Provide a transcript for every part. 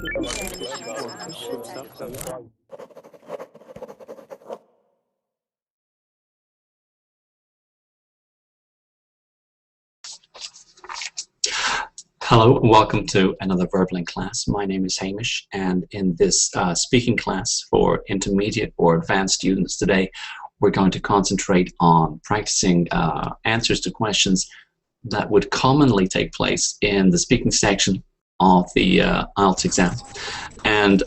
Hello, and welcome to another Verbling class. My name is Hamish, and in this speaking class for intermediate or advanced students today, we're going to concentrate on practicing answers to questions that would commonly take place in the speaking section of the IELTS exam. And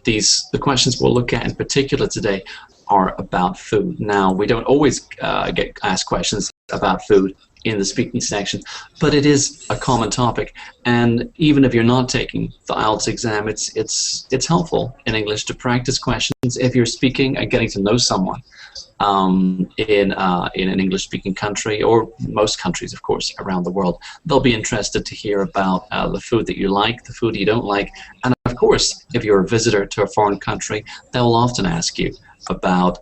the questions we'll look at in particular today are about food. Now, we don't always get asked questions about food in the speaking section, but it is a common topic, and even if you're not taking the IELTS exam, it's helpful in English to practice questions if you're speaking and getting to know someone in an English-speaking country, or most countries, of course, around the world. They'll be interested to hear about the food that you like, the food you don't like, and of course, if you're a visitor to a foreign country, they'll often ask you about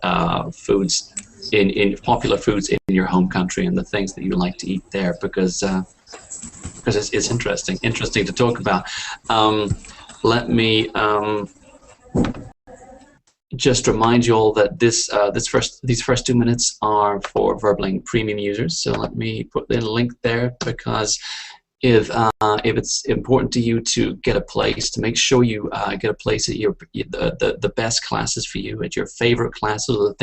foods in popular foods in your home country and the things that you like to eat there, because it's interesting to talk about. Let me just remind you all that these first 2 minutes are for Verbling Premium users. So let me put in a link there, because if it's important to you to get a place, to make sure you get a place at the best classes for you, at your favorite classes, or the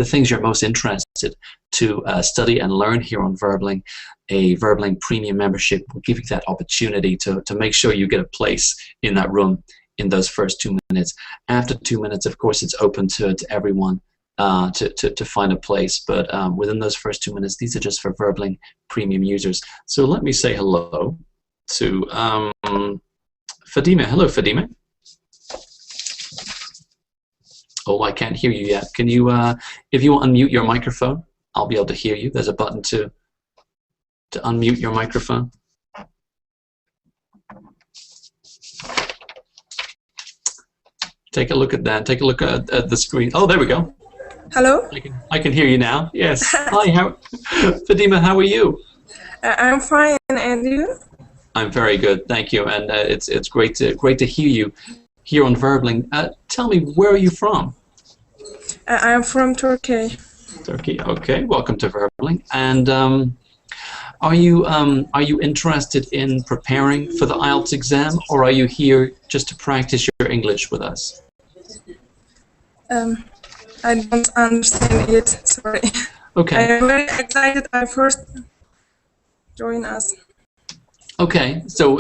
things you're most interested to study and learn here on Verbling. A Verbling Premium membership will give you that opportunity to make sure you get a place in that room in those first 2 minutes. After 2 minutes, of course, it's open to everyone to find a place, but within those first 2 minutes, these are just for Verbling Premium users. So let me say hello to Fatima. Hello, Fatima. Oh, I can't hear you yet. Can you, if you unmute your microphone, I'll be able to hear you. There's a button to unmute your microphone. Take a look at that. Take a look at the screen. Oh, there we go. Hello? I can hear you now. Yes. Hi, Fatima, how are you? I'm fine, and you? I'm very good, thank you. And it's great to hear you here on Verbling. Tell me, where are you from? I'm from Turkey. Turkey. Okay. Welcome to Verbling. And are you interested in preparing for the IELTS exam, or are you here just to practice your English with us? I don't understand it, sorry. Okay. I am very excited. I first join us. Okay. So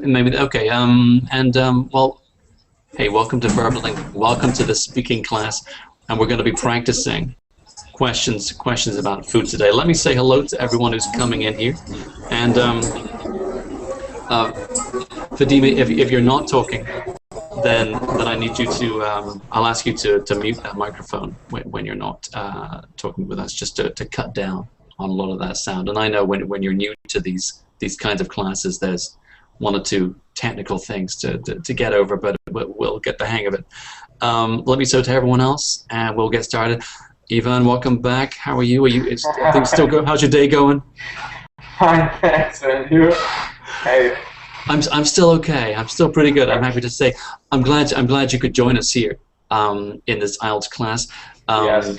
maybe okay. Well, hey, welcome to Verbling. Welcome to the speaking class, and we're going to be practicing questions about food today. Let me say hello to everyone who's coming in here, and Fatima, if you're not talking, then I need you to I'll ask you to mute that microphone when you're not talking with us, just to cut down on a lot of that sound. And I know when you're new to these kinds of classes, there's one or two technical things to get over, but we'll get the hang of it. Let me say to everyone else, and we'll get started. Yvonne, welcome back. How are you? Are things still go? How's your day going? Fine, thanks. And you? Hey. I'm still okay. I'm still pretty good. I'm happy to say. I'm glad you could join us here in this IELTS class. Yes.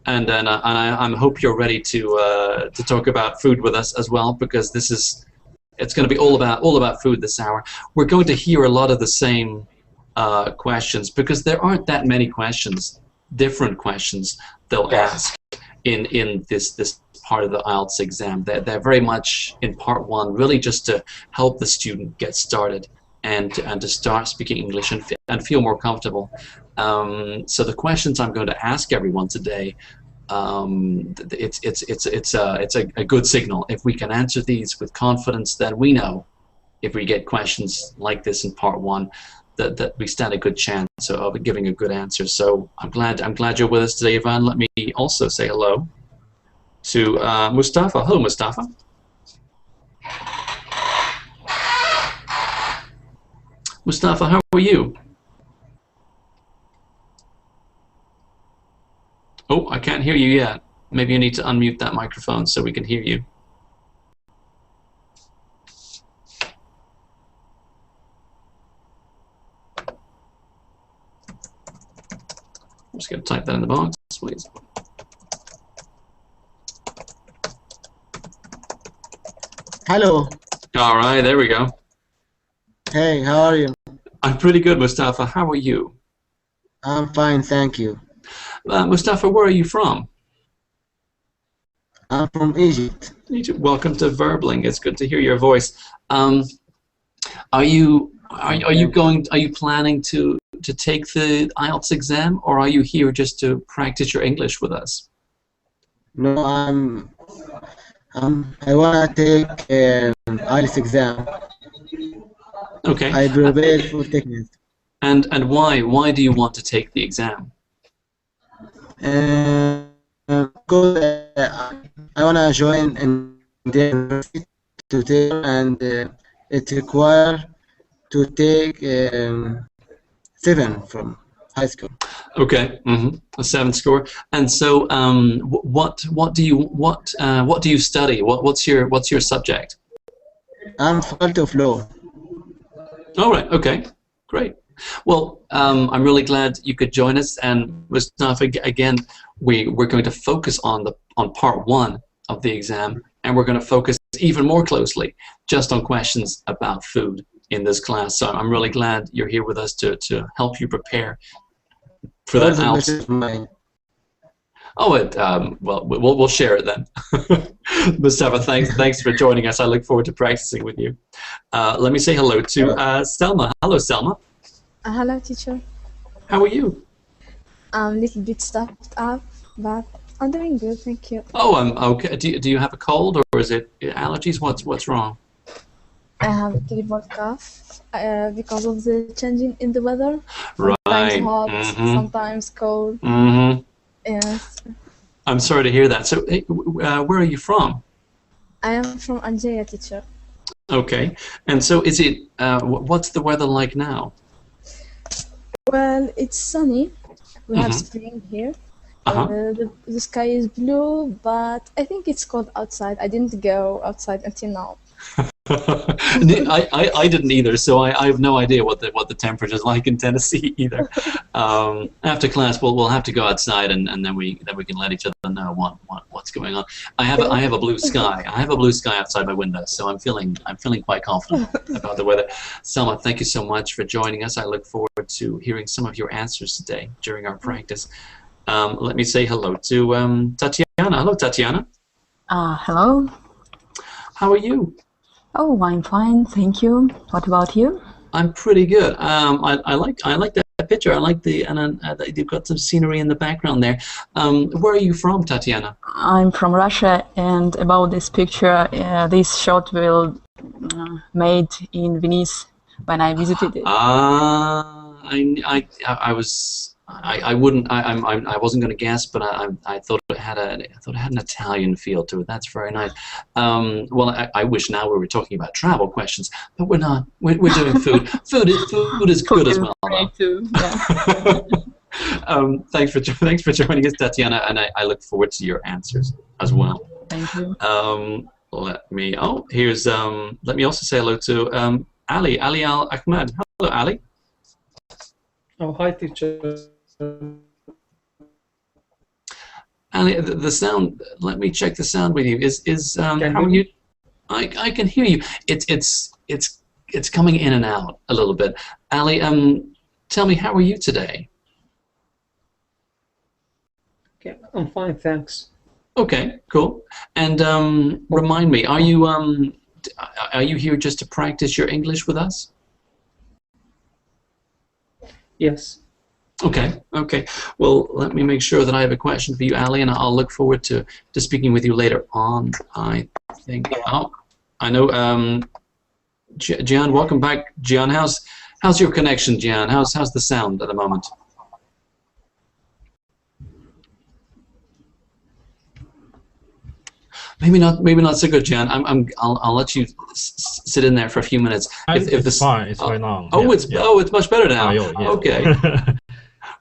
And I hope you're ready to talk about food with us as well, because it's going to be all about food this hour. We're going to hear a lot of the same questions, because there aren't that many different questions they'll ask in this part of the IELTS exam. They're very much in part one, really just to help the student get started and to start speaking English and feel more comfortable. So the questions I'm going to ask everyone today, it's a good signal. If we can answer these with confidence, then we know if we get questions like this in part one, that we stand a good chance of giving a good answer. So I'm glad you're with us today, Yvonne. Let me also say hello to Mustafa. Hello, Mustafa. Mustafa, how are you? Oh, I can't hear you yet. Maybe you need to unmute that microphone so we can hear you. just going to type that in the box, please. Hello. All right, there we go. Hey, how are you? I'm pretty good, Mustafa. How are you? I'm fine, thank you. Mustafa, where are you from? I'm from Egypt. Welcome to Verbling. It's good to hear your voice. Are you planning to take the IELTS exam, or are you here just to practice your English with us? No, I wanna take IELTS exam. Okay. I prepared for techniques. And why? Why do you want to take the exam? Because I wanna join in the university to take, and it requires to take 7 from high school. Okay. A 7 score. And so, what do you study? What's your subject? I'm faculty of law. All right. Okay. Great. Well, I'm really glad you could join us. And Mustafa, again, we're going to focus on part 1 of the exam, and we're going to focus even more closely just on questions about food in this class. So I'm really glad you're here with us to help you prepare for that IELTS. Oh, well, we'll share it then. Mustafa, thanks for joining us. I look forward to practicing with you. Let me say hello to Selma. Hello, Selma. Hello, teacher. How are you? I'm a little bit stuffed up, but I'm doing good, thank you. Oh, I'm okay. Do you have a cold, or is it allergies? What's wrong? I have a terrible cough because of the changing in the weather. Right. Sometimes hot, sometimes cold. Yes. I'm sorry to hear that. So, where are you from? I am from Algeria, teacher. Okay. And so, is it? What's the weather like now? Well, it's sunny. We have spring here. The sky is blue, but I think it's cold outside. I didn't go outside until now. I didn't either, so I have no idea what the temperature is like in Tennessee either. After class, we'll have to go outside, and then we can let each other know what's going on. I have a blue sky. I have a blue sky outside my window, so I'm feeling quite confident about the weather. Selma, thank you so much for joining us. I look forward to hearing some of your answers today during our practice. Let me say hello to Tatiana. Hello, Tatiana. Hello. How are you? Oh, I'm fine, thank you. What about you? I'm pretty good. I like that picture. I like you've got some scenery in the background there. Where are you from, Tatiana? I'm from Russia, and about this picture, this shot will made in Venice when I visited it. I wasn't going to guess, but I thought it had an Italian feel to it. That's very nice. Well, I wish now we were talking about travel questions, but we're not. We're doing food. Food is good as well. Too, yeah. Thanks for joining us, Tatiana, and I look forward to your answers as well. Thank you. Let me also say hello to Ali Al Ahmed. Hello, Ali. Oh, hi, teacher. Ali, the sound. Let me check the sound with you. How are you? I can hear you. It's coming in and out a little bit. Ali, tell me, how are you today? Okay, I'm fine, thanks. Okay, cool. And remind me, are you here just to practice your English with us? Yes. Okay. Well, let me make sure that I have a question for you, Ali, and I'll look forward to speaking with you later on. I think. Oh, I know. Gian, welcome back. Gian, how's your connection, Gian? How's the sound at the moment? Maybe not so good, Gian. I'll let you sit in there for a few minutes. It's fine. It's fine now. Oh, it's much better now. Yeah. Okay.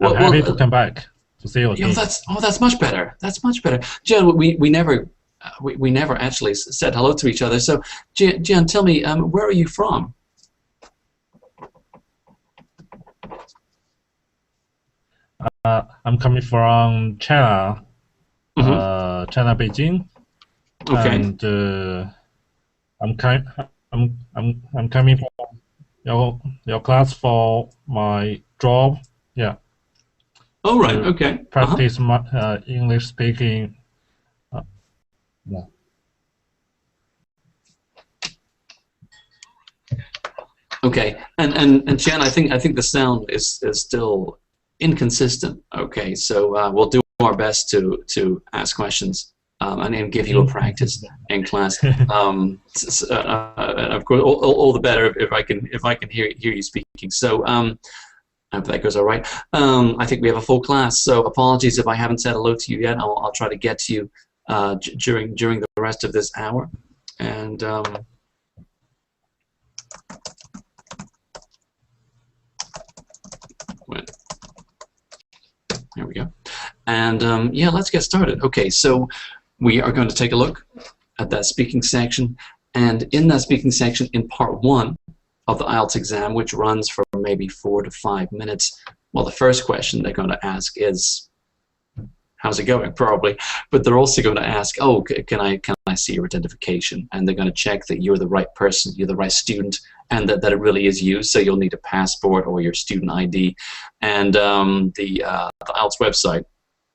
I'm happy to come back to see you again. That's much better. That's much better. Gian, we never actually said hello to each other. So, Gian, tell me, where are you from? I'm coming from China, China, Beijing, Okay. and I'm coming from your class for my job. Yeah. Oh, right. Okay. Practice my English speaking. Yeah. Okay, and Jen, I think the sound is still inconsistent. Okay, so we'll do our best to ask questions and then give you a practice in class. Of course, all the better if I can hear you speaking. So I hope that goes all right. I think we have a full class, so apologies if I haven't said hello to you yet. I'll try to get to you during the rest of this hour, and. There we go. And yeah, let's get started. Okay, so we are going to take a look at that speaking section. And in that speaking section, in part 1 of the IELTS exam, which runs for maybe 4 to 5 minutes, well, the first question they're going to ask is, how's it going? Probably. But they're also going to ask, oh, can I see your identification? And they're going to check that you're the right person, you're the right student, and that it really is you. So you'll need a passport or your student ID. And the IELTS website,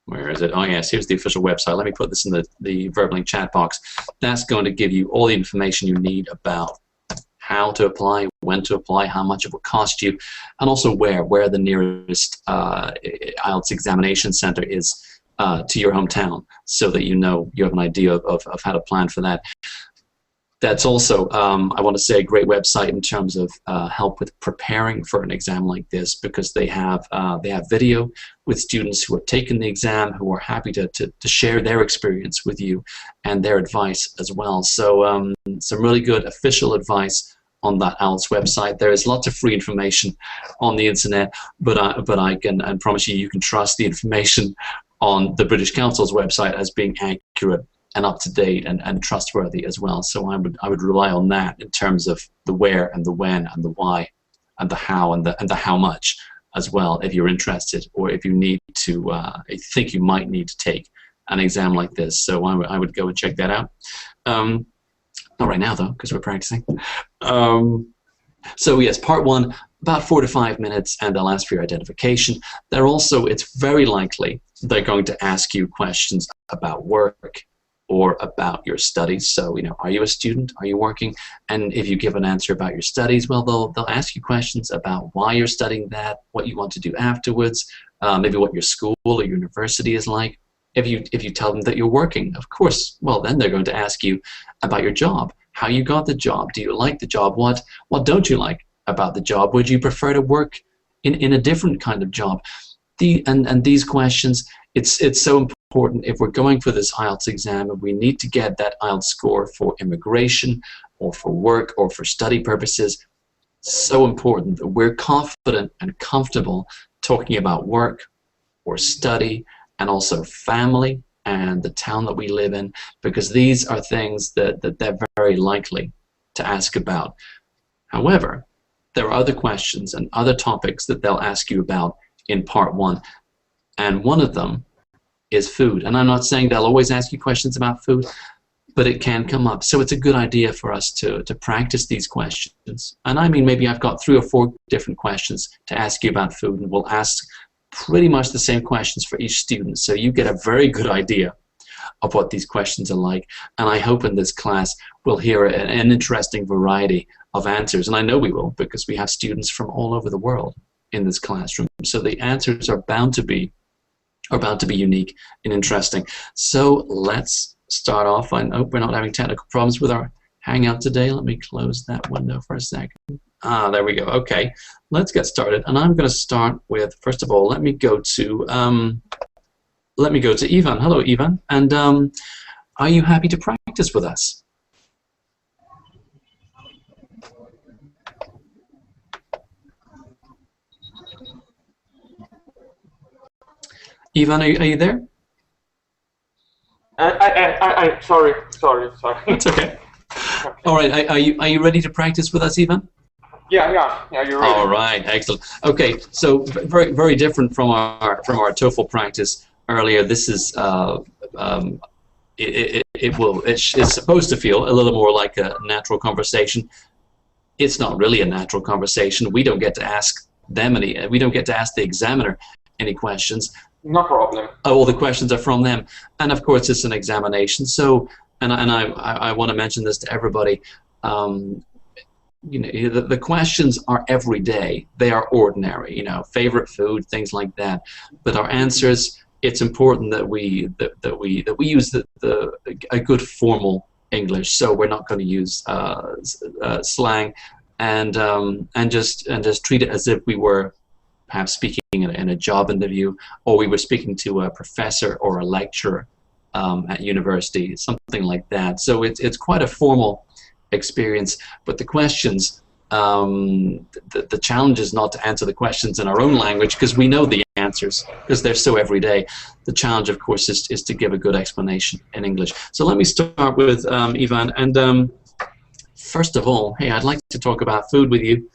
where is it? Oh yes, here's the official website. Let me put this in the Verbalink chat box. That's going to give you all the information you need about how to apply, when to apply, how much it will cost you, and also where the nearest IELTS examination center is to your hometown, so that you have an idea of how to plan for that. That's also, I want to say, a great website in terms of help with preparing for an exam like this, because they have video with students who have taken the exam, who are happy to share their experience with you and their advice as well. So some really good official advice on that IELTS website. There is lots of free information on the internet, but I can promise you can trust the information on the British Council's website as being accurate and up to date and trustworthy as well. So I would rely on that in terms of the where and the when and the why and the how and the how much as well, if you're interested or if you need to think you might need to take an exam like this. So I would go and check that out. Not right now though, because we're practicing. So yes, part 1, about 4 to 5 minutes, and they'll ask for your identification. It's very likely they're going to ask you questions about work or about your studies. So, are you a student? Are you working? And if you give an answer about your studies, well, they'll ask you questions about why you're studying that, what you want to do afterwards, maybe what your school or university is like. If you tell them that you're working, of course, well, then they're going to ask you about your job, how you got the job, do you like the job, what don't you like about the job, would you prefer to work in a different kind of job? And these questions, it's so important if we're going for this IELTS exam and we need to get that IELTS score for immigration or for work or for study purposes. So important that we're confident and comfortable talking about work or study and also family and the town that we live in, because these are things that they're very likely to ask about. However, there are other questions and other topics that they'll ask you about in part 1, and one of them is food. And I'm not saying they'll always ask you questions about food, but it can come up. So it's a good idea for us to practice these questions. And I mean, maybe I've got 3 or 4 different questions to ask you about food, and we'll ask pretty much the same questions for each student, so you get a very good idea of what these questions are like. And I hope in this class we'll hear an interesting variety of answers, and I know we will, because we have students from all over the world in this classroom. So the answers are bound to be unique and interesting. So let's start off. I hope we're not having technical problems with our Hangout today. Let me close that window for a second. There we go. Okay, let's get started. And I'm going to start with, first of all, let me go to Yvonne. Hello, Yvonne. And are you happy to practice with us? Yvonne, are you there? Sorry. That's okay. All right. Are you ready to practice with us, Yvonne? Yeah, you're ready. All right, excellent. Okay, so very different from our TOEFL practice earlier. This is it's supposed to feel a little more like a natural conversation. It's not really a natural conversation. We don't get to ask them any. We don't get to ask the examiner any questions. No problem. All the questions are from them, and of course it's an examination. So, and I want to mention this to everybody. You know, the questions are everyday. They are ordinary. You know, favorite food, things like that. But our answers, it's important that we use a good formal English. So we're not going to use slang, and just treat it as if we were perhaps speaking in a job interview, or we were speaking to a professor or a lecturer at university, something like that. So it's quite a formal experience, but the questions, the challenge is not to answer the questions in our own language, because we know the answers, because they're so everyday. The challenge, of course, is to give a good explanation in English. So let me start with Yvonne, and first of all, hey, I'd like to talk about food with you.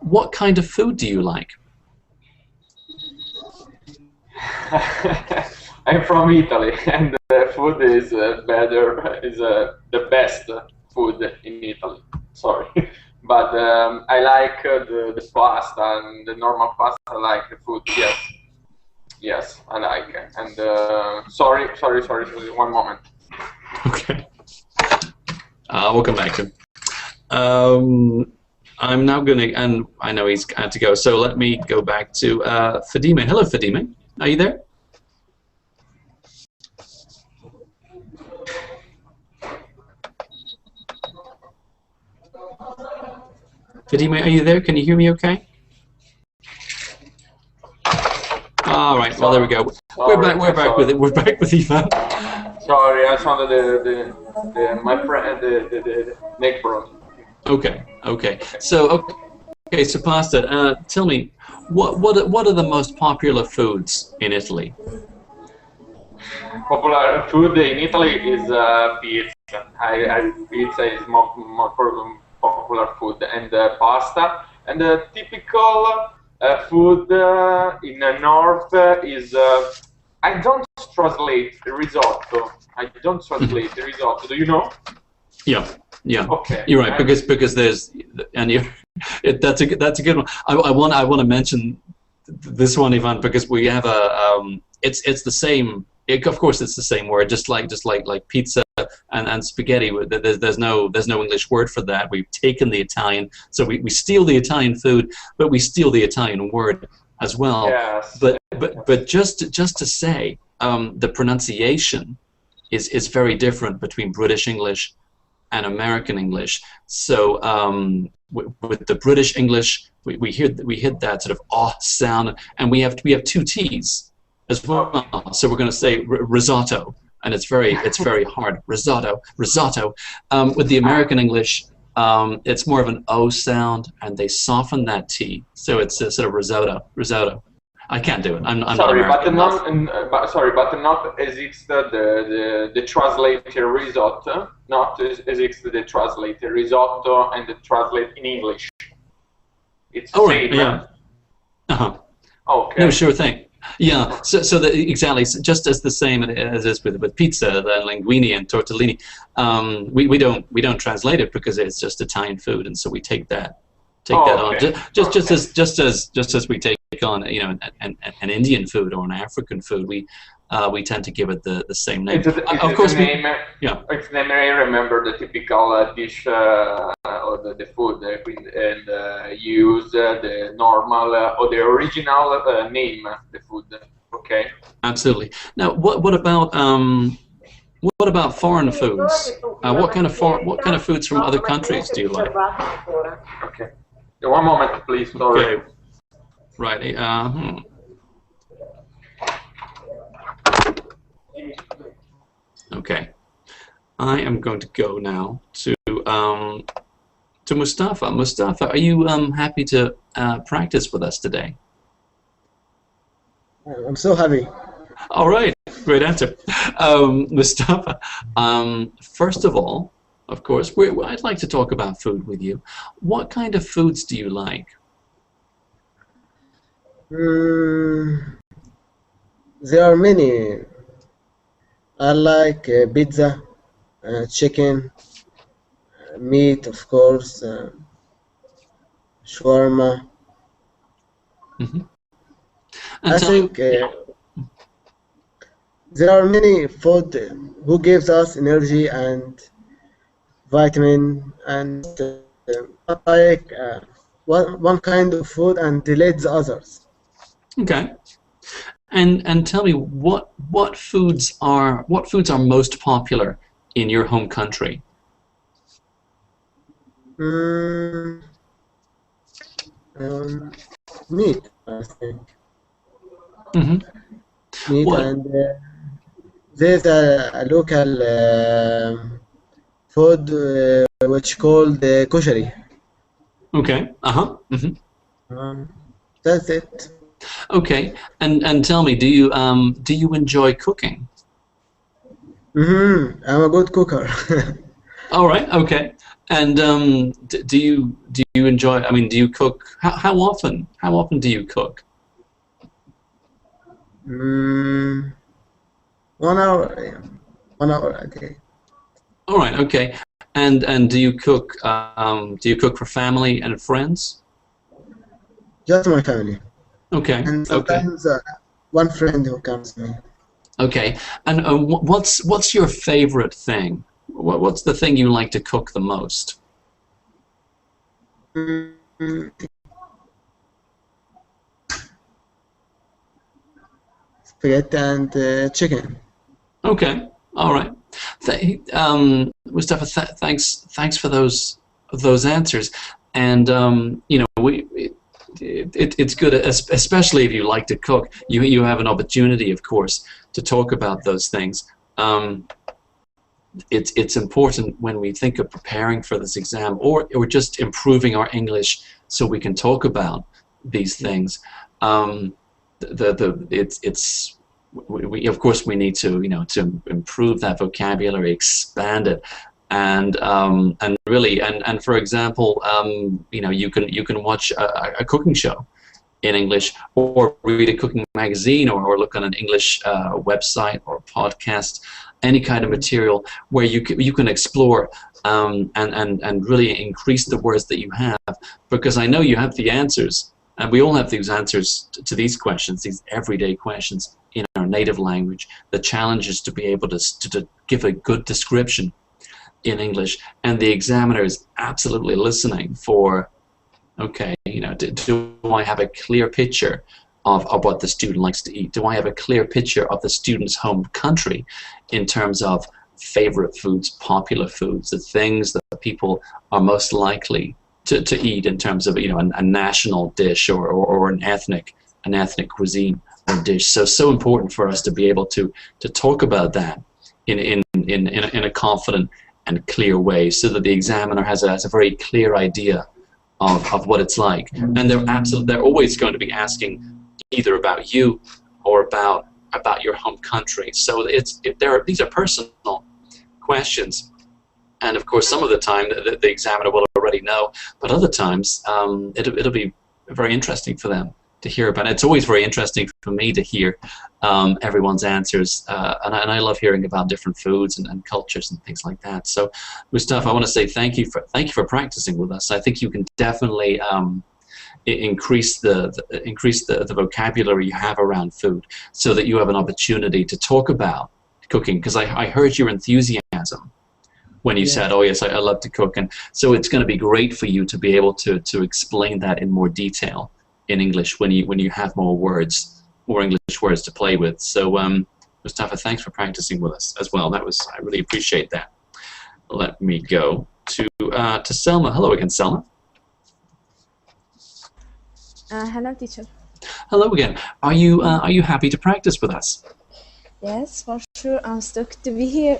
What kind of food do you like? I'm from Italy, and food is the best food in Italy. Sorry, but I like the pasta and the normal pasta. I like the food. Yes, I like it. And sorry. 1 moment. Okay. We'll come back to him. I'm now going to, and I know he's had to go, so let me go back to Fatima. Hello, Fatima. Are you there? Fatima, are you there? Can you hear me okay? All right, well, there we go. We're back with it. We're back with Yvonne. Sorry, I saw my friend, the neighbor. Okay. So pasta. Tell me, what are the most popular foods in Italy? Popular food in Italy is pizza. Pizza is more popular food, and pasta. And the typical food in the north is I don't translate risotto. The risotto. Do you know? Yeah. Okay. You're right, because there's, and that's a good one. I want to mention this one, Yvonne, because we have it's the same. Of course, it's the same word, just like pizza and spaghetti. There's no English word for that. We've taken the Italian, so we steal the Italian food, but we steal the Italian word as well. Yes. But just to say, the pronunciation is very different between British English and American English. So with the British English, we hit that sort of sound, and we have two T's as well. So we're going to say risotto, and it's very hard. Risotto. With the American English, it's more of an O sound, and they soften that T, so it's a sort of risotto. I can't do it. I'm sorry, not American. but not exist the translated risotto. Not exist the translated risotto and the translate in English. It's the same. Yeah. Okay. No, sure thing. Yeah. So exactly, just as the same as is with pizza, the linguine and tortellini. We don't translate it because it's just Italian food, and so we take that on. Just as we take on an Indian food or an African food, we tend to give it the same name. Of course, Its name. I remember the typical dish or the food, and use the normal or the original name, the food. Okay. Absolutely. Now, what about foreign foods? What kind of foods from other countries do you like? Okay. 1 moment, please. Sorry. Okay. Right. Okay. I am going to go now to Mustafa. Mustafa, are you happy to practice with us today? I'm so happy. All right. Great answer. Mustafa, first of all, Of course. I'd like to talk about food with you. What kind of foods do you like? Mm, there are many. I like pizza, chicken, meat, of course, shawarma. Hmm. I And tell me, think there are many food who gives us energy and vitamin and not like one kind of food and delete the others. okay. And tell me what foods are most popular in your home country? Mm, um, meat, I think. Hmm. Meat What? and there's a local food which called koshari. Okay. Uh-huh. Hmm. Um, that's it. Okay. And tell me, do you enjoy cooking? I'm a good cooker. All right. Okay. And do you enjoy? I mean, do you cook? How often? How often do you cook? mm, 1 hour, yeah. 1 hour a day. All right. Okay. And do you cook? Do you cook for family and friends? Just my family. Okay. And Okay. sometimes one friend who comes to me. Okay. And what's your favorite thing? What's the thing you like to cook the most? Mm, spaghetti and chicken. Okay. All right. Mustafa, thanks for those answers. And it's good, especially if you like to cook. You have an opportunity, of course, to talk about those things. Um, it's important when we think of preparing for this exam, or just improving our English so we can talk about these things. Um, it's we of course we need to improve that vocabulary, expand it, and really, and for example, you can watch a cooking show in English, or read a cooking magazine, or look on an English website or podcast, any kind of material where you can explore, and really increase the words that you have, because I know you have the answers, and we all have these answers to these questions, these everyday questions in our native language. The challenge is to be able to give a good description in English, and the examiner is absolutely listening for, okay, do I have a clear picture of what the student likes to eat? Do I have a clear picture of the student's home country in terms of favorite foods, popular foods, the things that people are most likely to eat in terms of a national dish, or an ethnic cuisine or dish. So important for us to be able to talk about that in a confident and clear way, so that the examiner has a very clear idea of what it's like. And they're always going to be asking either about you or about your home country. So these are personal questions, and of course some of the time the examiner will already know, but other times it'll be very interesting for them to hear about it. It's always very interesting for me to hear everyone's answers, and I love hearing about different foods and cultures and things like that. So, Mustafa, I want to say thank you for practicing with us. I think you can definitely increase the vocabulary you have around food, so that you have an opportunity to talk about cooking. Because I heard your enthusiasm when you said, "Oh yes, I love to cook," and so it's going to be great for you to be able to explain that in more detail in English when you have more English words to play with. So, Mustafa, thanks for practicing with us as well. I really appreciate that. Let me go to Selma. Hello again, Selma. Hello, teacher. Hello again. Are you happy to practice with us? Yes, for sure. I'm stoked to be here.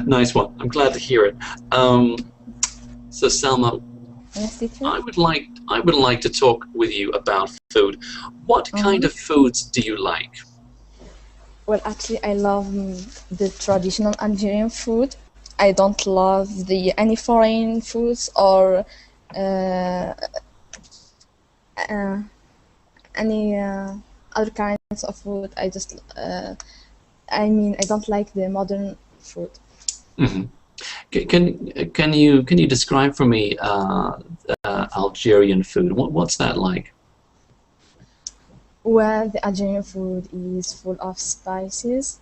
Nice one. I'm glad to hear it. So, Selma, Yes, teacher. I would like to talk with you about food. What kind of foods do you like? Well, actually, I love the traditional Algerian food, I don't love any foreign foods or uh, uh, any other kinds of food. I mean, I don't like the modern food. Hmm. Can you describe for me Algerian food? What's that like? Well, the Algerian food is full of spices.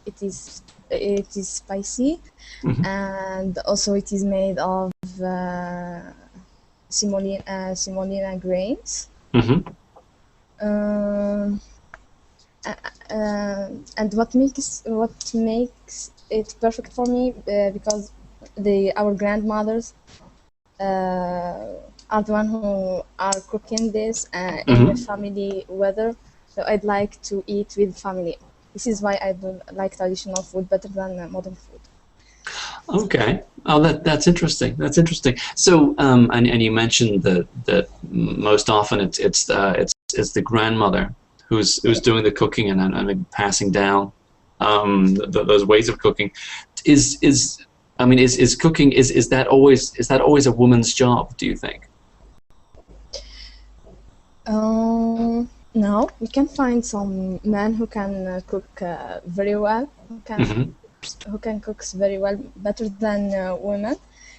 It is spicy, Hmm. and also it is made of semolina grains. Hmm. Um, and what makes it perfect for me, because our grandmothers are the one who are cooking this in the Hmm. family weather. So I'd like to eat with family. This is why I do like traditional food better than modern food. Okay. Oh, that's interesting. That's interesting. So, and you mentioned that most often it's the grandmother who's doing the cooking and passing down those ways of cooking. Is I mean, is cooking is that always a woman's job? Do you think? No, we can find some men who can cook very well, Hmm. who can cook very well, better than women.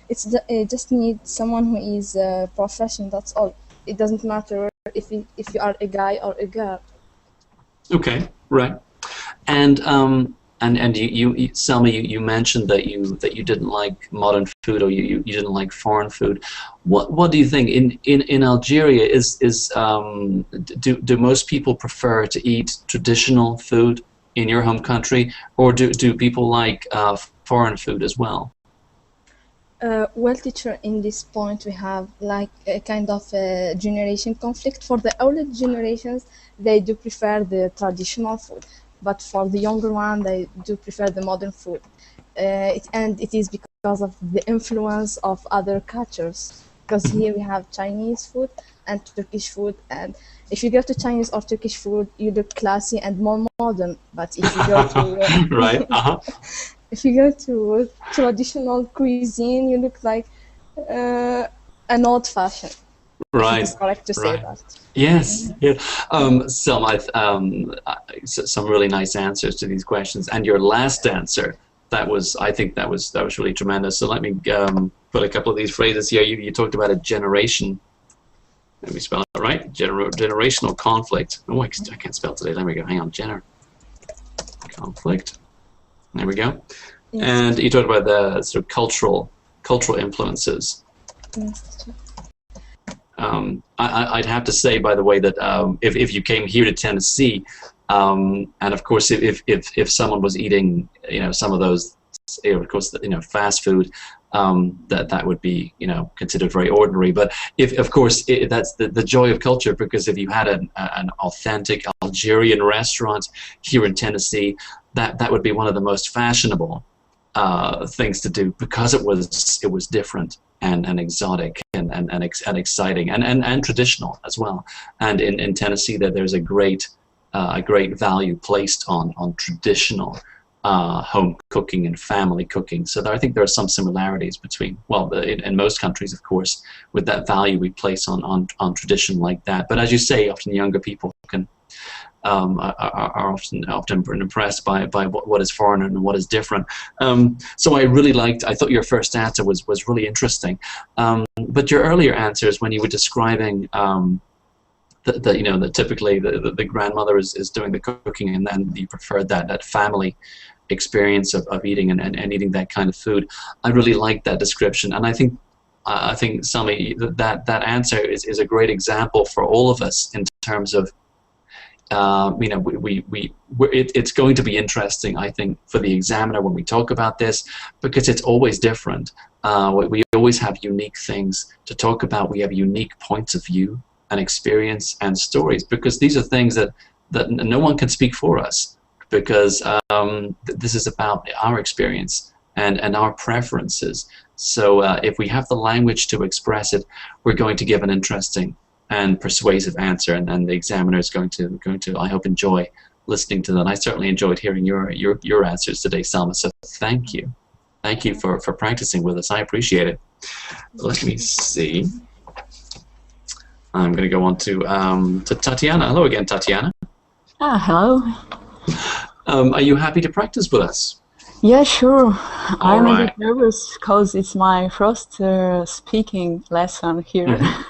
It just needs someone who is professional. That's all. It doesn't matter if you are a guy or a girl. Okay. Right. And Selma, you mentioned that you didn't like modern food, or you didn't like foreign food. What do you think in Algeria do most people prefer to eat traditional food in your home country, or do people like foreign food as well? Well, teacher, in this point, we have like a kind of a generation conflict. For the older generations, they do prefer the traditional food, but for the younger one, they do prefer the modern food. And it is because of the influence of other cultures. Because here we have Chinese food and Turkish food, and if you go to Chinese or Turkish food, you look classy and more modern. But if you go Right. to if you go to traditional cuisine, you look like uh, an old fashioned, if it Right. is correct to say Right. that. Yes. Yeah. Selma, some really nice answers to these questions, and your last answer, I think that was really tremendous. So let me put a couple of these phrases here. You talked about a generation. Let me spell it right. Generational conflict. Oh, I can't spell today. Let me go. Hang on. Conflict. There we go. Yes. And you talked about the sort of cultural influences. Yes. I'd have to say, by the way, that if you came here to Tennessee, and of course, if someone was eating, some of those, of course, fast food, that would be, considered very ordinary. But if, of course, that's the joy of culture, because if you had an authentic Algerian restaurant here in Tennessee, that would be one of the most fashionable things to do, because it was different and exotic and exciting and traditional as well. And in Tennessee, there's a great value placed on traditional home cooking and family cooking. So I think there are some similarities between, well, in most countries, of course, with that value we place on tradition like that. But as you say, often younger people are often impressed by what is foreign and what is different. So I thought your first answer was really interesting. But your earlier answers, when you were describing that typically the grandmother is doing the cooking, and then you preferred that family experience of eating and eating that kind of food, I really liked that description. And I think Sami, that answer is a great example for all of us in terms of it's going to be interesting, I think, for the examiner when we talk about this, because it's always different. We always have unique things to talk about. We have unique points of view and experience and stories, because these are things that no one can speak for us, because this is about our experience and our preferences. So if we have the language to express it, we're going to give an interesting and persuasive answer, and the examiner is going to I hope enjoy listening to that. I certainly enjoyed hearing your answers today, Selma. So thank you. Thank you for practicing with us. I appreciate it. Let me see. I'm going to go on to Tatiana. Hello again, Tatiana. Hello. Are you happy to practice with us? Yeah, sure. I'm a right. bit nervous because it's my first speaking lesson here. Mm-hmm.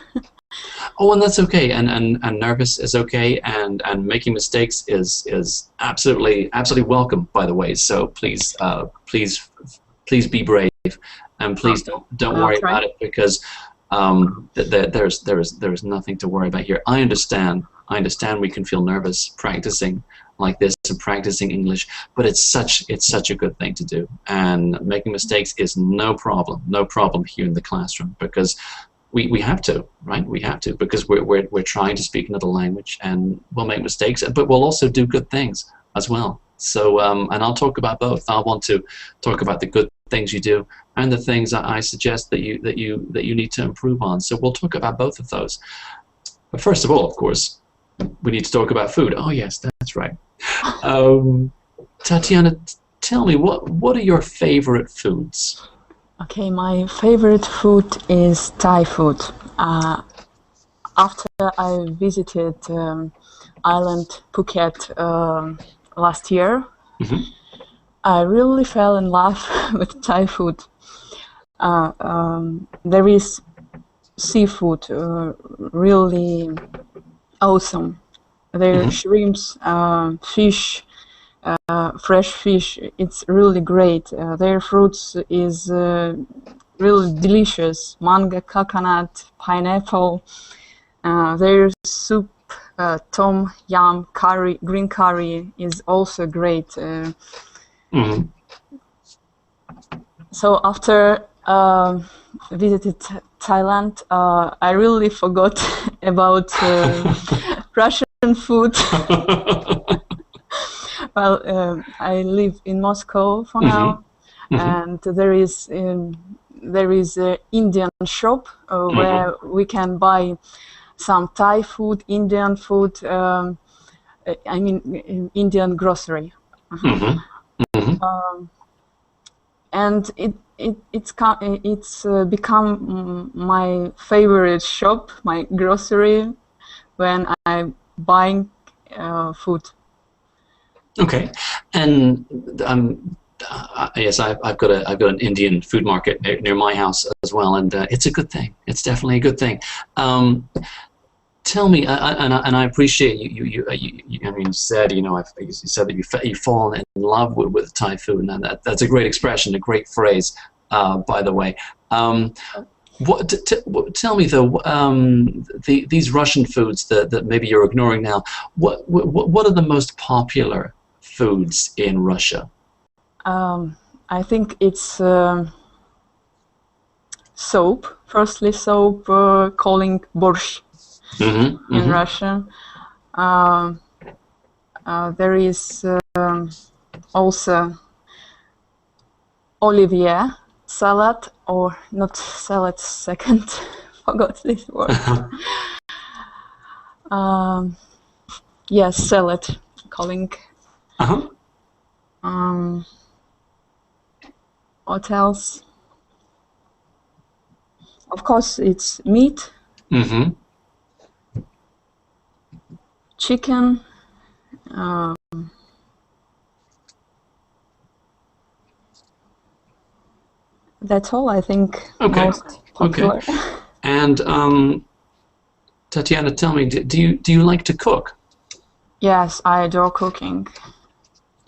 Oh, and that's okay. And nervous is okay. And making mistakes is absolutely welcome. By the way, so please be brave, and please don't worry about it, because there's nothing to worry about here. I understand we can feel nervous practicing like this and practicing English, but it's such a good thing to do, and making mistakes is no problem here in the classroom, because we have to, right? We have to, because we're trying to speak another language, and we'll make mistakes, but we'll also do good things as well. So and I'll talk about both. I want to talk about the good things you do and the things that I suggest that you need to improve on. So we'll talk about both of those. But first of all, of course, we need to talk about food. Oh yes, that's right. Tatiana, tell me, what are your favorite foods? Okay, my favorite food is Thai food. After I visited island Phuket last year, mm-hmm. I really fell in love with Thai food. There is seafood, really awesome. There are shrimps, fish, fresh fish. It's really great. Their fruits is really delicious. Mango, coconut, pineapple. Their soup, tom yum curry, green curry, is also great. So after visited Thailand, I really forgot about Russian food. Well, I live in Moscow for now, and there is an Indian shop where we can buy some Thai food, Indian food. I mean, Indian grocery. And it's become my favorite shop, my grocery, when I'm buying food. Okay, and yes, I've got an Indian food market near my house as well, and it's a good thing. It's definitely a good thing. Tell me, and I appreciate you. I mean, you said, you said that you've fallen in love with Thai food, and that's a great expression, a great phrase, by the way. Tell me though, these Russian foods that maybe you're ignoring now. What are the most popular foods in Russia? I think it's soap. Firstly, soap, calling borscht in Russian. There is also Olivier salad, or not salad, second, forgot this word. Yes, salad, calling. What else? Of course, it's meat, chicken, that's all, I think. Okay. Most popular. Okay. And Tatiana, tell me, do you like to cook? Yes, I adore cooking.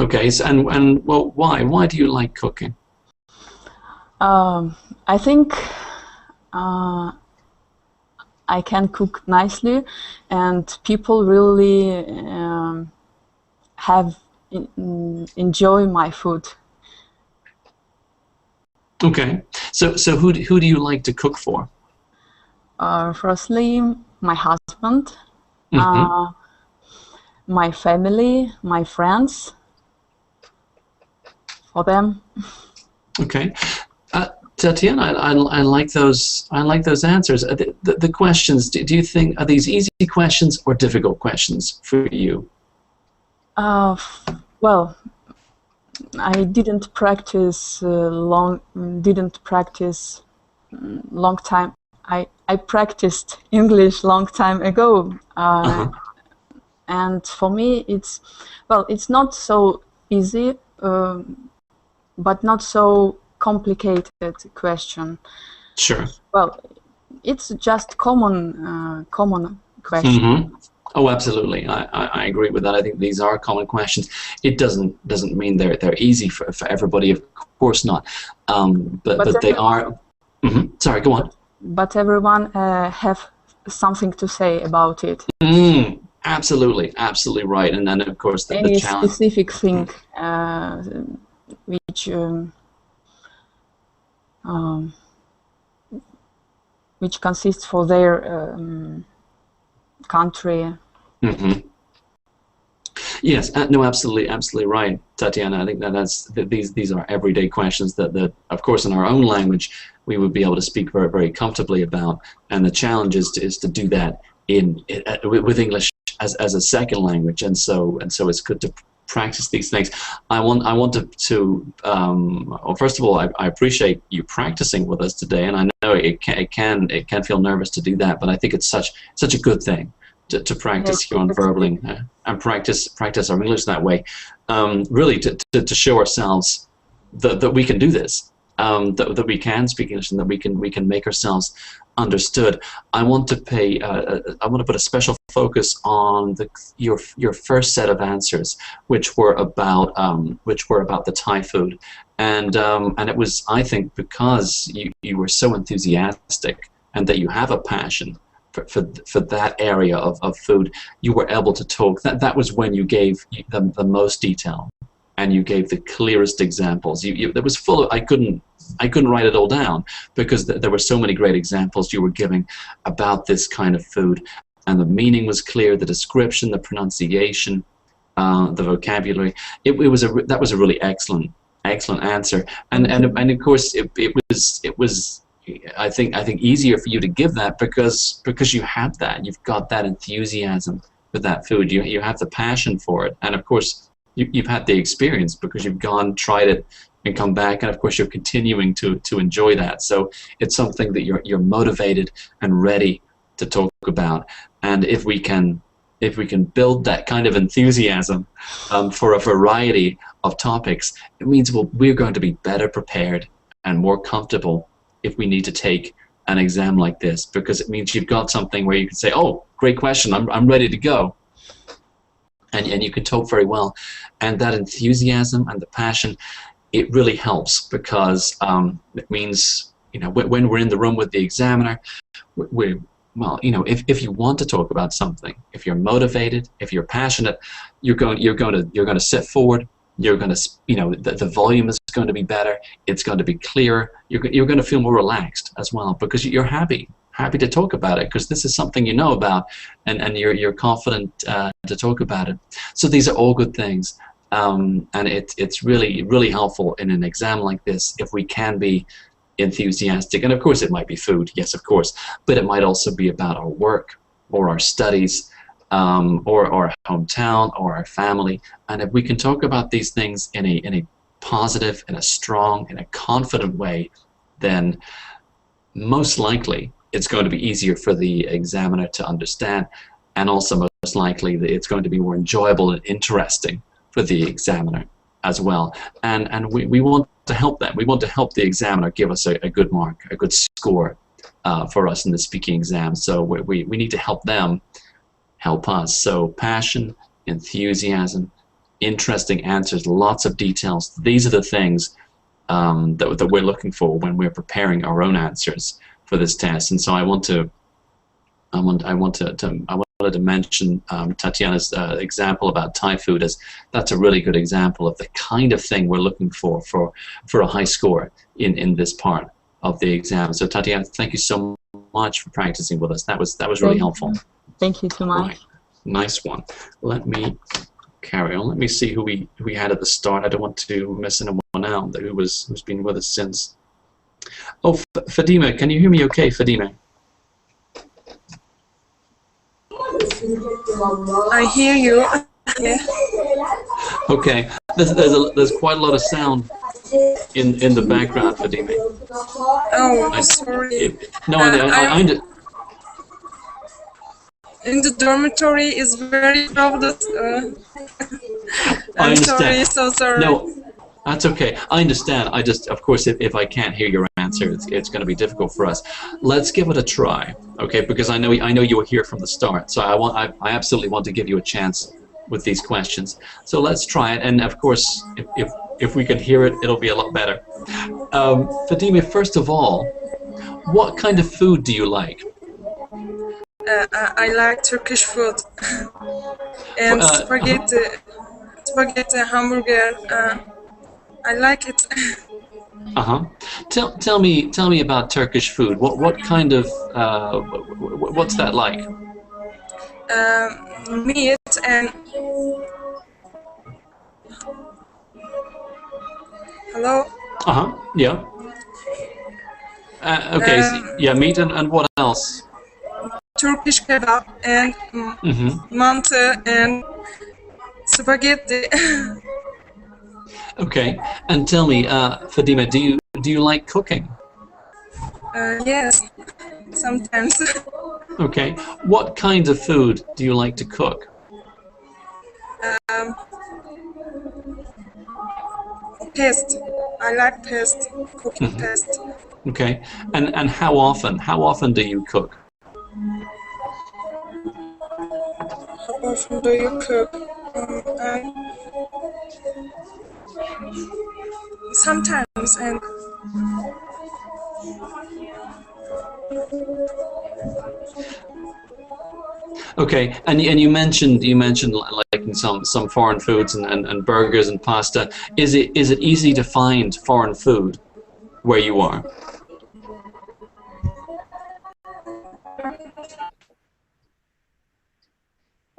Okay, so, and well, why? Why do you like cooking? I think I can cook nicely, and people really enjoy my food. Okay, so who do you like to cook for? Firstly, my husband, my family, my friends. For them. Okay, Tatiana, I like those. I like those answers. The questions. Do you think, are these easy questions or difficult questions for you? Well, I didn't practice long time. I practiced English long time ago, and for me it's not so easy, but not so complicated question. Sure. Well, it's just common question. Oh, absolutely. I agree with that. I think these are common questions. It doesn't mean they're easy for everybody. Of course not. But they are. Sorry, go on. But everyone have something to say about it. Absolutely right. And then of course the challenge. Specific thing which consists for their country. Yes, no, absolutely right, Tatiana. I think these are everyday questions that of course in our own language we would be able to speak very, very comfortably about, and the challenge is to do that with English as a second language, and so it's good to practice these things. I wanted to well, first of all, I appreciate you practicing with us today, and I know it can feel nervous to do that, but I think it's such a good thing to practice here on Verbling and practice our English that way. Really to show ourselves that we can do this, that we can speak English, and that we can make ourselves understood. I want to put a special focus on your first set of answers, which were about the Thai food, and it was, I think, because you were so enthusiastic and that you have a passion for that area of food, you were able to talk. That was when you gave the most detail, and you gave the clearest examples. It was full of, I couldn't write it all down because there were so many great examples you were giving about this kind of food, and the meaning was clear, the description, the pronunciation, the vocabulary. That was a really excellent answer, and of course it was. I think easier for you to give that because you have that. You've got that enthusiasm for that food. You have the passion for it, and of course you've had the experience because you've gone, tried it, and come back, and of course you're continuing to enjoy that. So it's something that you're motivated and ready to talk about. And if we can build that kind of enthusiasm for a variety of topics, it means we're going to be better prepared and more comfortable if we need to take an exam like this, because it means you've got something where you can say, oh, great question, I'm ready to go. And you can talk very well. And that enthusiasm and the passion, it really helps, because it means, when we're in the room with the examiner, if you want to talk about something, if you're motivated, if you're passionate, you're going to sit forward. You're going to, the volume is going to be better. It's going to be clearer. You're going to feel more relaxed as well, because you're happy to talk about it, because this is something you know about, and you're confident to talk about it. So these are all good things, and it's really helpful in an exam like this if we can be enthusiastic. And of course, it might be food, yes, of course, but it might also be about our work or our studies. Or our hometown, or our family, and if we can talk about these things in a positive, in a strong, in a confident way, then most likely it's going to be easier for the examiner to understand, and also most likely that it's going to be more enjoyable and interesting for the examiner as well. And we want to help that. We want to help the examiner give us a good mark, a good score for us in the speaking exam. So we need to help them help us. So passion, enthusiasm, interesting answers, lots of details. These are the things that we're looking for when we're preparing our own answers for this test. And so I wanted to mention Tatiana's example about Thai food, as that's a really good example of the kind of thing we're looking for a high score in this part of the exam. So Tatiana, thank you so much for practicing with us. That was really helpful. Thank you so much. Right. Nice one. Let me carry on. Let me see who we had at the start. I don't want to miss anyone out who's been with us since. Oh, Fatima, can you hear me okay, Fatima? I hear you. Yeah. Okay. There's quite a lot of sound in the background, Fatima. Oh, sorry. No, In the dormitory is very crowded. I I'm understand. sorry, so sorry. No, that's okay. I understand. I just, of course, if I can't hear your answer, it's going to be difficult for us. Let's give it a try, okay? Because I know you were here from the start, so I absolutely want to give you a chance with these questions. So let's try it, and of course, if we can hear it, it'll be a lot better. Fatima, first of all, what kind of food do you like? I like Turkish food and spaghetti, hamburger. I like it. Tell me about Turkish food. What kind of what's that like? Meat and hello. Yeah. Okay. Yeah, meat and what else? Turkish kebab and mantı and spaghetti. Okay, and tell me, Fatima, do you like cooking? Yes, sometimes. Okay, what kind of food do you like to cook? Paste. I like paste. Cooking paste. Okay, and how often? How often do you cook? How often do you cook? Sometimes and okay, and you mentioned liking some foreign foods and burgers and pasta. Is it easy to find foreign food where you are?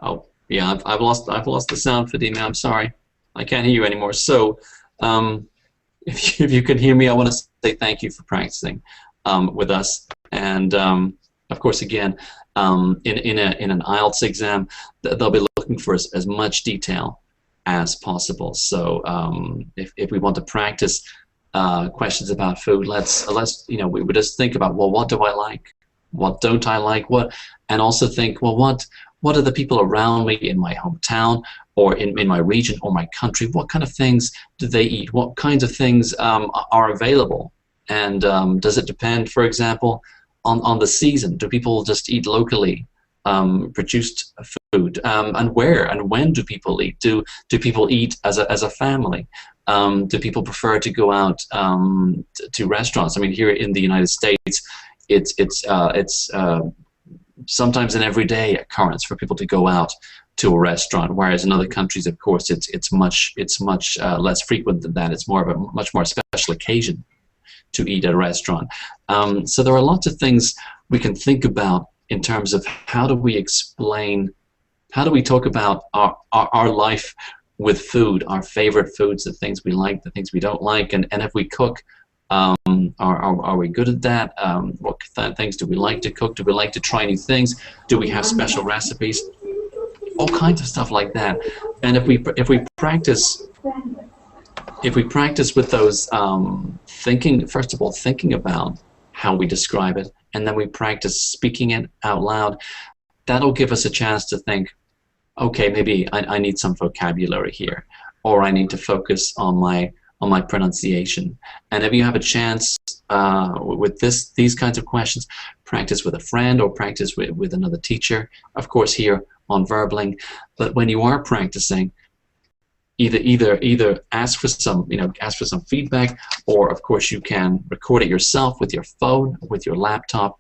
Oh, yeah, I've lost the sound, Fatima. I'm sorry, I can't hear you anymore. So, if you can hear me, I want to say thank you for practicing with us. And of course, again, in an IELTS exam, they'll be looking for as much detail as possible. So, if we want to practice questions about food, let's we would just think about, well, what do I like? What don't I like? And also think, well, what are the people around me in my hometown or in my region or my country? What kind of things do they eat? What kinds of things are available? And does it depend, for example, on the season? Do people just eat locally produced food? And where and when do people eat? Do people eat as a family? Do people prefer to go out to restaurants? I mean, here in the United States, it's sometimes an everyday occurrence for people to go out to a restaurant, whereas in other countries, of course, it's much less frequent than that. It's more of a much more special occasion to eat at a restaurant. So there are lots of things we can think about in terms of how do we talk about our life with food, our favorite foods, the things we like, the things we don't like, and if we cook, are we good at that? What things do we like to cook? Do we like to try new things? Do we have special recipes? All kinds of stuff like that. And if we practice with those first of all thinking about how we describe it, and then we practice speaking it out loud, that'll give us a chance to think, okay, maybe I need some vocabulary here, or I need to focus on my pronunciation. And if you have a chance with these kinds of questions, practice with a friend or practice with another teacher, of course here on Verbling. But when you are practicing, either ask for some feedback, or of course you can record it yourself with your phone, with your laptop,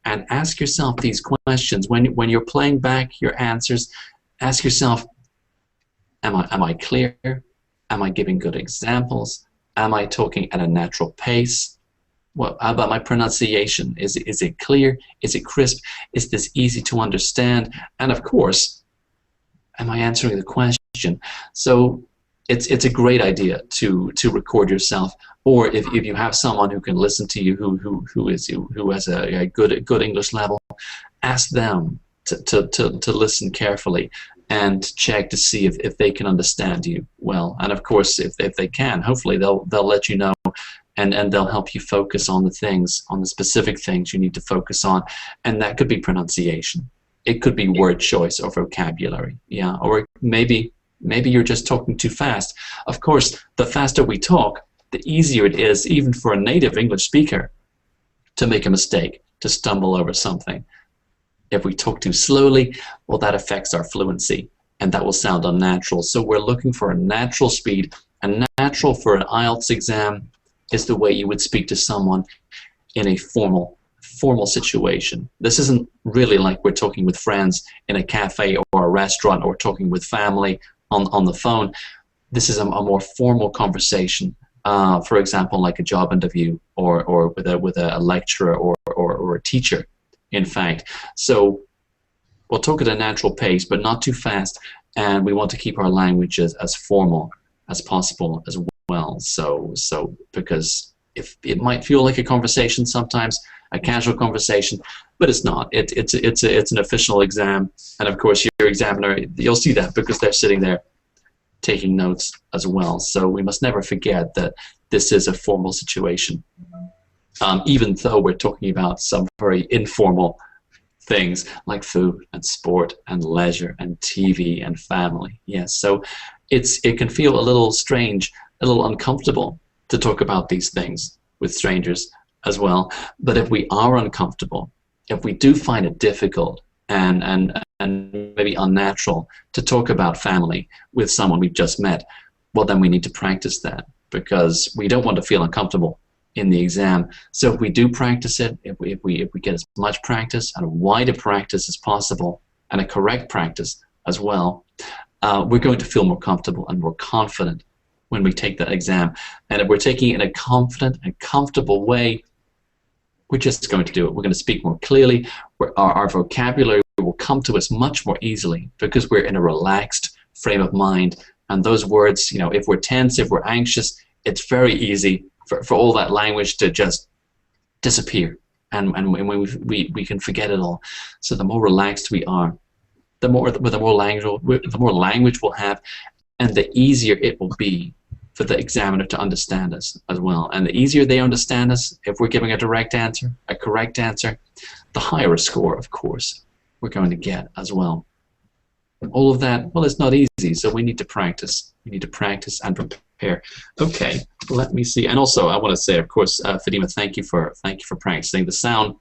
and ask yourself these questions when you're playing back your answers. Ask yourself, am I clear? Am I giving good examples? Am I talking at a natural pace? What about my pronunciation? Is it clear? Is it crisp? Is this easy to understand? And of course, am I answering the question? So it's a great idea to record yourself, or if you have someone who can listen to you who has a good English level, ask them to listen carefully and check to see if they can understand you well. And of course, if they can, hopefully they'll let you know, and they'll help you focus on the things, on the specific things you need to focus on. And that could be pronunciation. It could be word choice or vocabulary, yeah, or maybe you're just talking too fast. Of course, the faster we talk, the easier it is, even for a native English speaker, to make a mistake, to stumble over something. If we talk too slowly, well, that affects our fluency, and that will sound unnatural. So we're looking for a natural speed, and natural for an IELTS exam is the way you would speak to someone in a formal situation. This isn't really like we're talking with friends in a cafe or a restaurant, or talking with family on the phone. This is a more formal conversation. For example, like a job interview, or with a lecturer or a teacher, in fact. So we'll talk at a natural pace, but not too fast, and we want to keep our language as formal as possible as well. So because if it might feel like a conversation sometimes, a casual conversation, but it's not. It's an official exam, and of course your examiner, you'll see that because they're sitting there taking notes as well. So we must never forget that this is a formal situation, even though we're talking about some very informal things like food and sport and leisure and TV and family. Yes, so it can feel a little strange, a little uncomfortable to talk about these things with strangers as well. But if we are uncomfortable, if we do find it difficult and maybe unnatural to talk about family with someone we've just met, well, then we need to practice that, because we don't want to feel uncomfortable in the exam. So if we do practice it, if we get as much practice and a wider practice as possible, and a correct practice as well, we're going to feel more comfortable and more confident when we take that exam. And if we're taking it in a confident and comfortable way, we're just going to do it. We're going to speak more clearly. Our vocabulary will come to us much more easily because we're in a relaxed frame of mind. And those words, you know, if we're tense, if we're anxious, it's very easy for all that language to just disappear, and we can forget it all. So the more relaxed we are, the more language we'll have, and the easier it will be for the examiner to understand us as well. And the easier they understand us, if we're giving a direct answer, a correct answer, the higher a score, of course, we're going to get as well. All of that, well, it's not easy, so we need to practice. We need to practice and prepare. Okay, let me see. And also, I want to say, of course, Fatima, thank you for practicing. The sound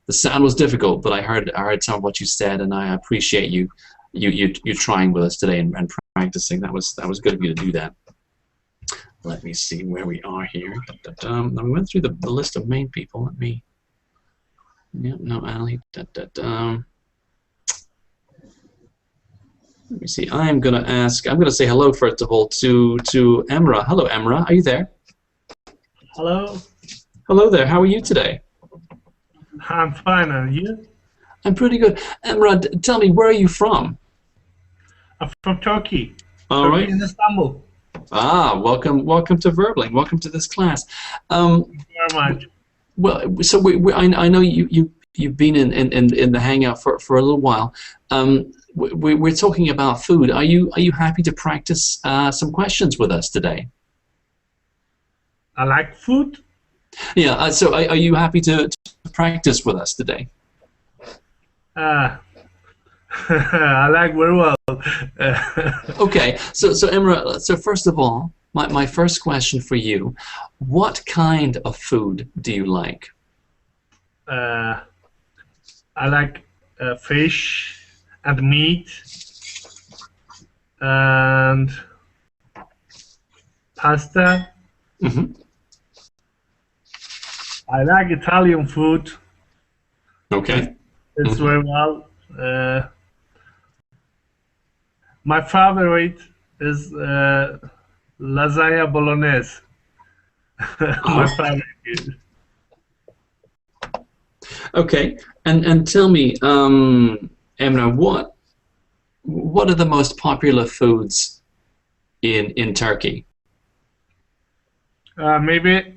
was difficult, but I heard some of what you said, and I appreciate you trying with us today and practicing. That was good of you to do that. Let me see where we are here. Now we went through the list of main people. Let me. Yep, no, Ali. Let me see. I'm going to say hello first of all to Emre. Hello, Emre. Are you there? Hello. Hello there. How are you today? I'm fine. And you? I'm pretty good. Emre, tell me, where are you from? I'm from Turkey. All right. In Istanbul. Ah, welcome to Verbling. Welcome to this class. Thank you very much. Well, so I know you've been in the hangout for a little while. We're talking about food. Are you happy to practice some questions with us today? I like food. Yeah. So are you happy to practice with us today? I like very well. Okay. So Emre, so first of all, my first question for you: what kind of food do you like? I like fish and meat and pasta. Mm-hmm. I like Italian food. Okay. It's very well. My favorite is lasagna bolognese. My favorite. Okay, and tell me, Emre, what are the most popular foods in Turkey? Maybe.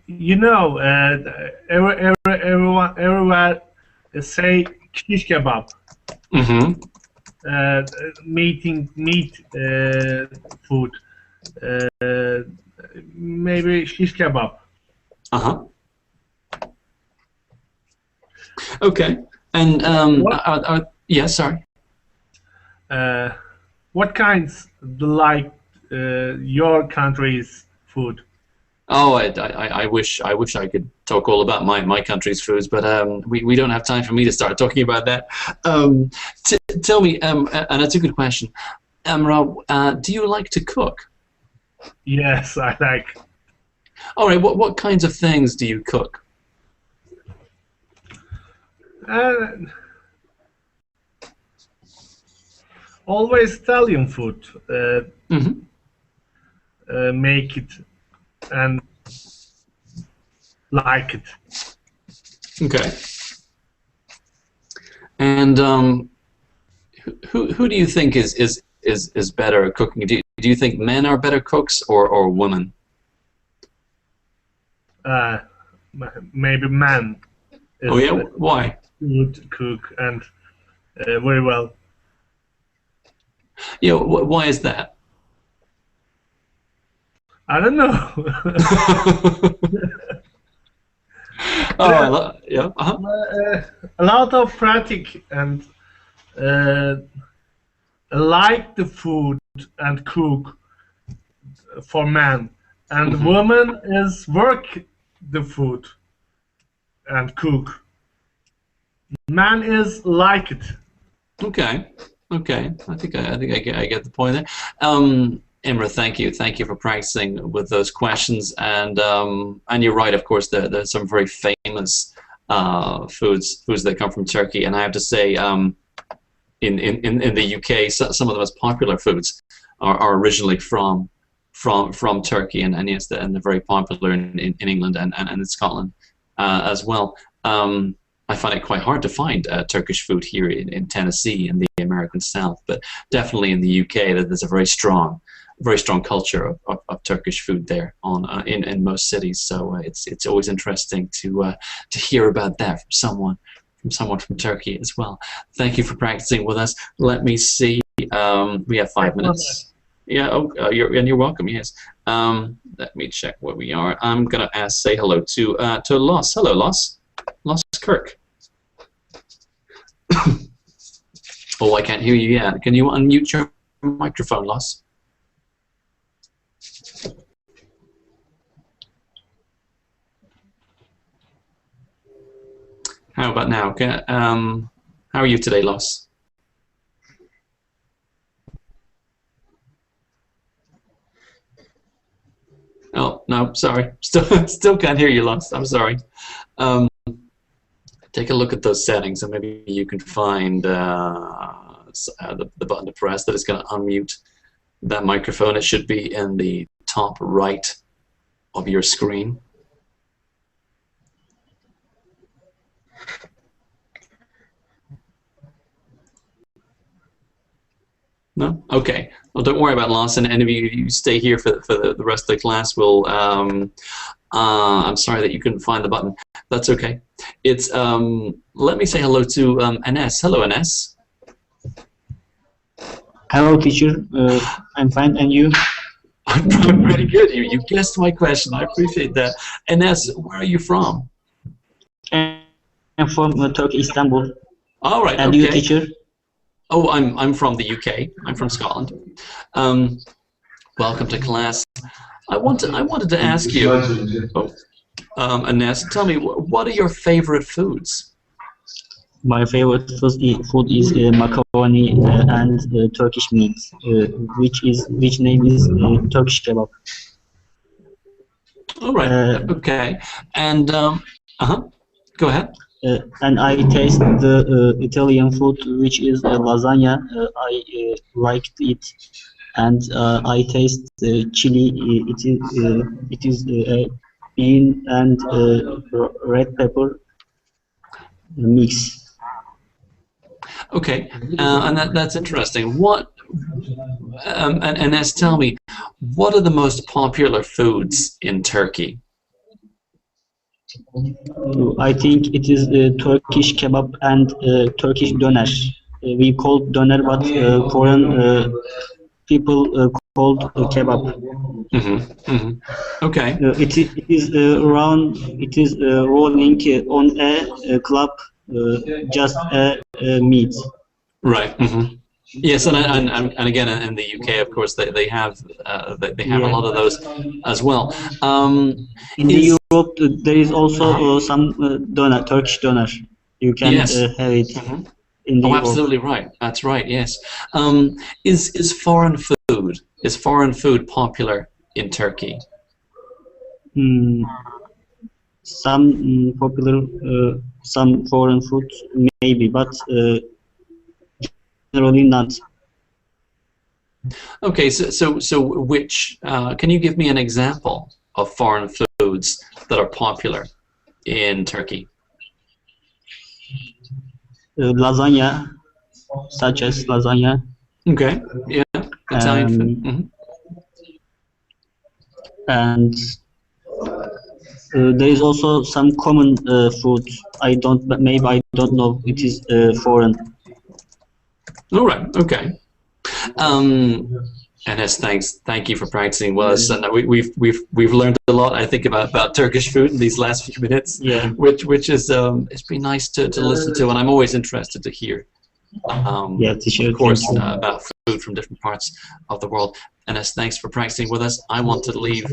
You know, everywhere say shish kebab. Mm-hmm. Meat food. Maybe shish kebab. Uh-huh. Okay. And yeah, sorry. What kinds do like your country's food? Oh, I wish I could talk all about my country's foods, but we don't have time for me to start talking about that. Tell me, and that's a good question, Emre, do you like to cook? Yes, I like. All right, what kinds of things do you cook? Always Italian food. Mm-hmm. Make it and like it. Okay. And who do you think is better at cooking? Do you think men are better cooks or women? Maybe man. Oh yeah, why? Good cook and very well. Yeah, why is that? I don't know. Oh, yeah. A lot of practice and like the food and cook for man, and woman is work the food and cook. Man is like it. Okay. Okay. I think I get the point there. Emre, thank you for practicing with those questions, and you're right. Of course, there's some very famous foods that come from Turkey, and I have to say, in the UK, some of the most popular foods are originally from Turkey, and yes, they're very popular in England and in Scotland as well. I find it quite hard to find Turkish food here in Tennessee in the American South, but definitely in the UK, there's a very strong culture of Turkish food there in most cities. So it's always interesting to hear about that from someone from Turkey as well. Thank you for practicing with us. Let me see. We have 5 minutes. Yeah. Oh, you're welcome. Yes. Let me check where we are. I'm gonna say hello to Los. Hello, Los. Los Kirk. Oh, I can't hear you yet. Can you unmute your microphone, Los? How about now? Okay. How are you today, Los? Oh no, sorry. Still can't hear you, Los. I'm sorry. Take a look at those settings, and maybe you can find the button to press that is going to unmute that microphone. It should be in the top right of your screen. No? Okay. Well, don't worry about Lawson. And if you stay here for the rest of the class, we'll. I'm sorry that you couldn't find the button. That's okay. It's let me say hello to Anes. Hello, Anes. Hello, teacher. I'm fine, and you? I'm pretty good. You guessed my question. I appreciate that. Anes, where are you from? I'm from Turkey, Istanbul. All right. And okay. you, teacher? Oh, I'm from the UK. I'm from Scotland. Welcome to class. I wanted to ask you, Anes, tell me, what are your favorite foods? My favorite food is macaroni and Turkish meat, which name is Turkish kebab. All right. Okay. And go ahead. And I taste the Italian food, which is lasagna. I liked it, and I taste chili. It is bean and red pepper mix. Okay, and that's interesting. What and Ness, tell me, what are the most popular foods in Turkey? I think it is Turkish kebab and Turkish doner. We call doner, but foreign people called kebab. Okay. It is round. It is rolling on a club, just a meat. Right. Yes, and again in the UK, of course, they have a lot of those as well. In Europe, there is also some doner, Turkish doner. You can have it in the Europe. Absolutely right. That's right. Yes. Is foreign food popular in Turkey? Some popular, some foreign food maybe, but generally not. Okay, so which can you give me an example of foreign foods that are popular in Turkey? Lasagna, such as lasagna. Okay, yeah, Italian food. And there is also some common food. Maybe I don't know. It is foreign. All right. Okay. And yes, thank you for practicing with us. And we've learned a lot, I think, about Turkish food in these last few minutes. Yeah. Which is it's been nice to listen to, and I'm always interested to hear. Of course, about food from different parts of the world. And as thanks for practicing with us. I want to leave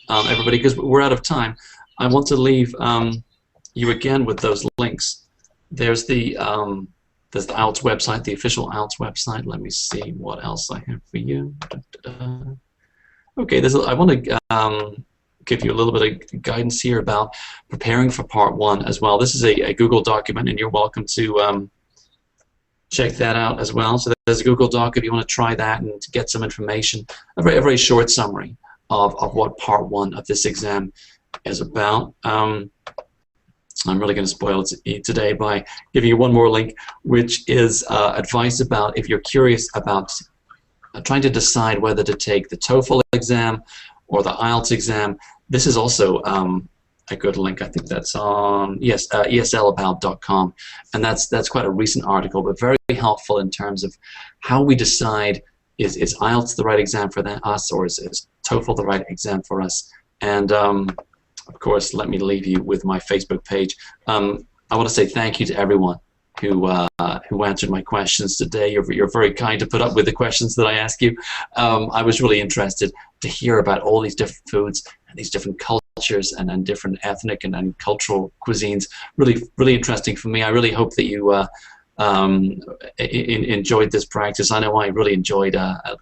everybody, because we're out of time. I want to leave you again with those links. There's the IELTS website, the official IELTS website. Let me see what else I have for you. Okay, I want to give you a little bit of guidance here about preparing for part 1 as well. This is a Google document, and you're welcome to check that out as well. So there's a Google Doc if you want to try that and to get some information, a very short summary of what part 1 of this exam is about. I'm really going to spoil it today by giving you one more link, which is advice about if you're curious about trying to decide whether to take the TOEFL exam or the IELTS exam. This is also a good link. I think that's on ESLabout.com, and that's quite a recent article, but very helpful in terms of how we decide is IELTS the right exam for us, or is TOEFL the right exam for us. And of course, let me leave you with my Facebook page. I want to say thank you to everyone who answered my questions today. You're very kind to put up with the questions that I ask you. I was really interested to hear about all these different foods and these different cultures and different ethnic and cultural cuisines. Really interesting for me. I really hope that you enjoyed this practice. I know I really enjoyed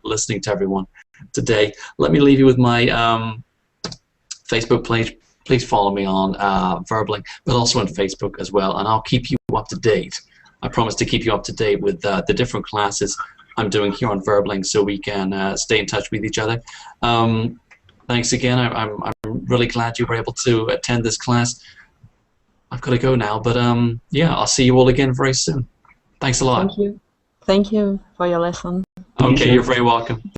listening to everyone today. Let me leave you with my Facebook page. Please follow me on Verbling, but also on Facebook as well, and I'll keep you up to date. I promise to keep you up to date with the different classes I'm doing here on Verbling, so we can stay in touch with each other. Thanks again. I'm really glad you were able to attend this class. I've got to go now, but yeah, I'll see you all again very soon. Thanks a lot. Thank you. Thank you for your lesson. Okay, you're very welcome.